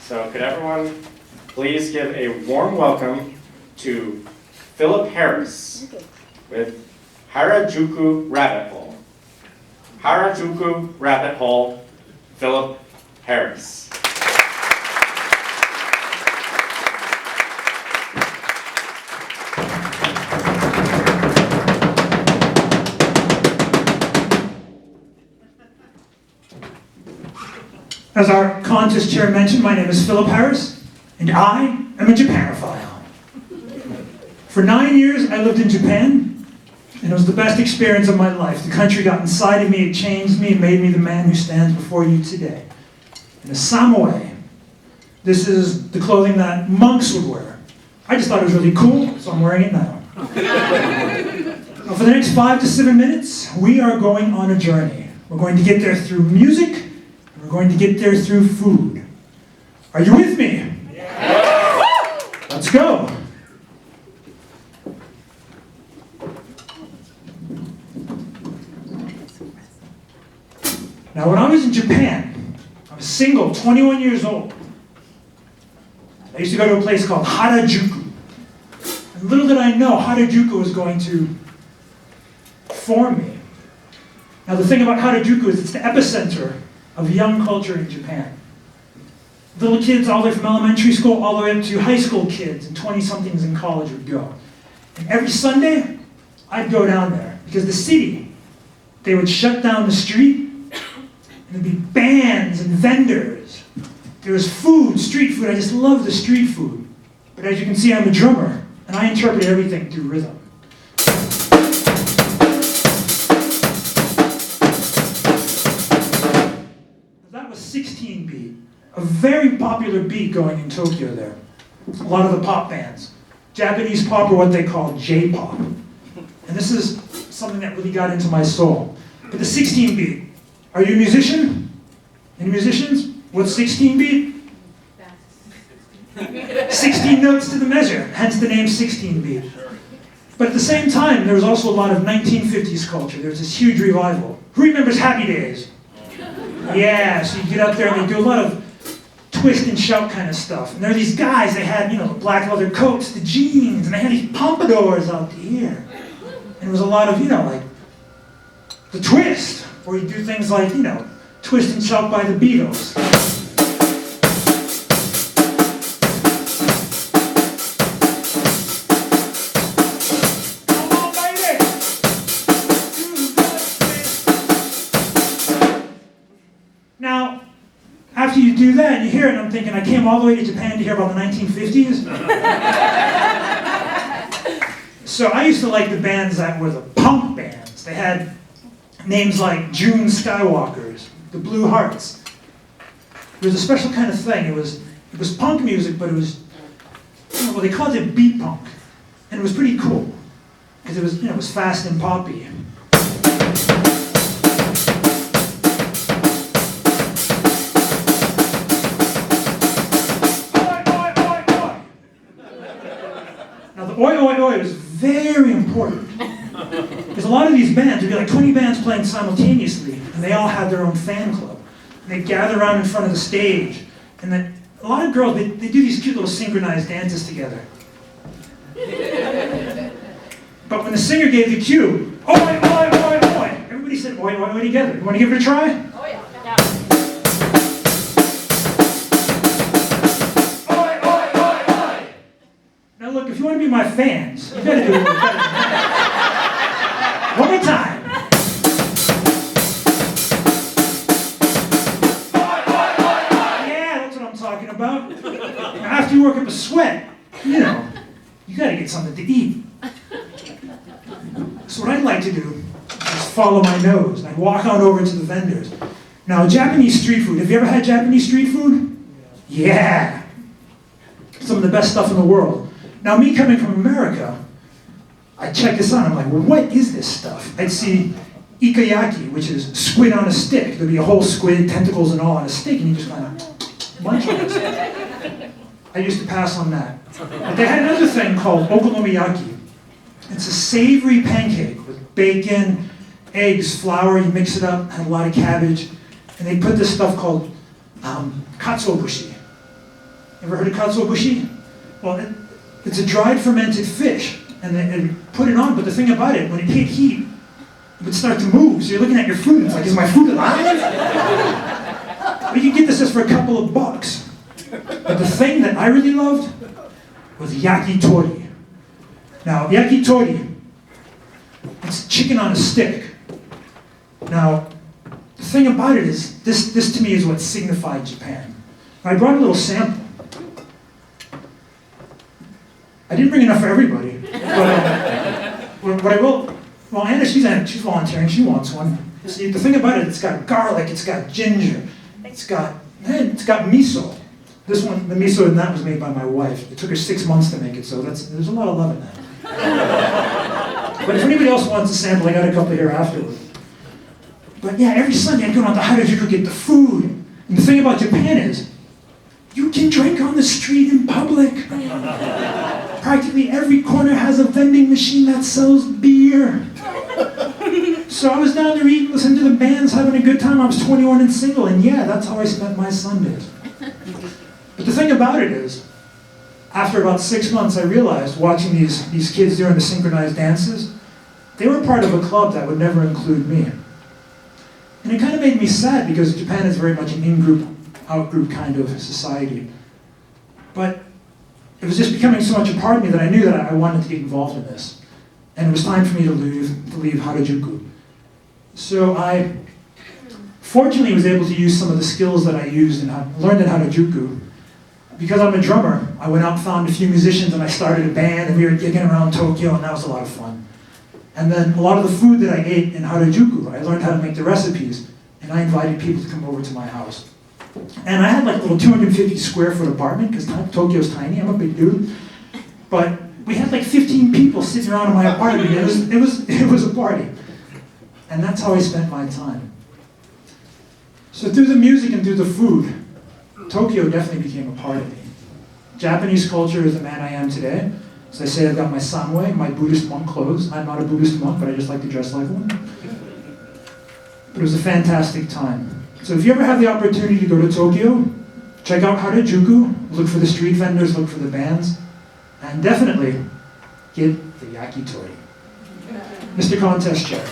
So could everyone please give a warm welcome to Philip Harris with Harajuku Rabbit Hole. Harajuku Rabbit Hole, Philip Harris. As our contest chair mentioned, my name is Philip Harris, and I am a Japanophile. For 9 years, I lived in Japan, and it was the best experience of my life. The country got inside of me, it changed me, and made me the man who stands before you today. In a samoe, this is the clothing that monks would wear. I just thought it was really cool, so I'm wearing it now. Now, for the next 5 to 7 minutes, we are going on a journey. We're going to get there through music, we're going to get there through food. Are you with me? Yeah. Let's go. Now, when I was in Japan, I was single, 21 years old. I used to go to a place called Harajuku. And little did I know Harajuku was going to form me. Now, the thing about Harajuku is it's the epicenter of young culture in Japan. Little kids all the way from elementary school all the way up to high school kids and 20-somethings in college would go. And every Sunday, I'd go down there because the city, they would shut down the street and there'd be bands and vendors. There was food, street food. I just love the street food. But as you can see, I'm a drummer and I interpret everything through rhythm. That was 16 beat, a very popular beat going in Tokyo there. A lot of the pop bands. Japanese pop, or what they call J-pop. And this is something that really got into my soul. But the 16 beat, are you a musician? Any musicians? What's 16 beat? 16 notes to the measure, hence the name 16 beat. But at the same time, there was also a lot of 1950s culture. There was this huge revival. Who remembers Happy Days? Yeah, so you get up there and they do a lot of twist and shout kind of stuff. And there are these guys, they had, the black leather coats, the jeans, and they had these pompadours out to here. And it was a lot of, like, the twist, where you do things like, twist and shout by the Beatles. Now, after you do that and you hear it, I'm thinking, I came all the way to Japan to hear about the 1950s. So I used to like the bands that were the punk bands. They had names like June Skywalkers, the Blue Hearts. It was a special kind of thing. It was punk music, but it was, they called it beat punk. And it was pretty cool, because it was, it was fast and poppy. Now the oi oi oi was very important. Because a lot of these bands, there'd be like 20 bands playing simultaneously, and they all had their own fan club. And they'd gather around in front of the stage, and then a lot of girls, they do these cute little synchronized dances together. But when the singer gave the cue, oi, oi, oi, oi, everybody said oi, oi, oi together. You want to give it a try? Oh yeah. Oi, oi, oi, oi. Now look, if you want to be my fans, you gotta do it a little better than that. One more time. Yeah, that's what I'm talking about. Now, after you work up a sweat, you gotta get something to eat. So what I'd like to do is follow my nose. And I'd walk on over to the vendors. Now, Japanese street food. Have you ever had Japanese street food? Yeah. Some of the best stuff in the world. Now, me coming from America, I check this out. I'm like, well, what is this stuff? I'd see ikayaki, which is squid on a stick. There'd be a whole squid, tentacles and all on a stick, and you just kind of munch on it. I used to pass on that. But they had another thing called okonomiyaki. It's a savory pancake with bacon, eggs, flour. You mix it up, had a lot of cabbage. And they put this stuff called katsuobushi. Ever heard of katsuobushi? Well, it's a dried fermented fish, and they put it on, but the thing about it, when it hit heat, it would start to move, so you're looking at your food, and it's like, is my food alive? But you can get this just for a couple of bucks. But the thing that I really loved was yakitori. Now, yakitori, it's chicken on a stick. Now, the thing about it is, this to me is what signified Japan. I brought a little sample. I didn't bring enough for everybody, but what I will, well, Anna, she's volunteering, she wants one. See, the thing about it, it's got garlic, it's got ginger, it's got miso. This one, the miso in that was made by my wife. It took her 6 months to make it, so there's a lot of love in that. But if anybody else wants a sample, I got a couple here afterward. But yeah, every Sunday I'd go down to Harajuku, get the food. And the thing about Japan is, you can drink on the street in public. Practically every corner has a vending machine that sells beer. So I was down there eating, listening to the bands, having a good time. I was 21 and single, and yeah, that's how I spent my Sundays. But the thing about it is, after about 6 months, I realized, watching these kids doing the synchronized dances, they were part of a club that would never include me. And it kind of made me sad, because Japan is very much an in-group, out-group kind of society. But it was just becoming so much a part of me that I knew that I wanted to get involved in this. And it was time for me to leave Harajuku. So I fortunately was able to use some of the skills that I used and learned in Harajuku. Because I'm a drummer, I went out, found a few musicians, and I started a band, and we were gigging around Tokyo, and that was a lot of fun. And then a lot of the food that I ate in Harajuku, I learned how to make the recipes, and I invited people to come over to my house. And I had like a little 250 square foot apartment, because Tokyo's tiny, I'm a big dude. But we had like 15 people sitting around in my apartment. It was a party. And that's how I spent my time. So through the music and through the food, Tokyo definitely became a part of me. Japanese culture is the man I am today. As I say, I've got my sanwei, my Buddhist monk clothes. I'm not a Buddhist monk, but I just like to dress like one. But it was a fantastic time. So if you ever have the opportunity to go to Tokyo, check out Harajuku, look for the street vendors, look for the bands, and definitely get the yakitori. Mr. Contest Chair.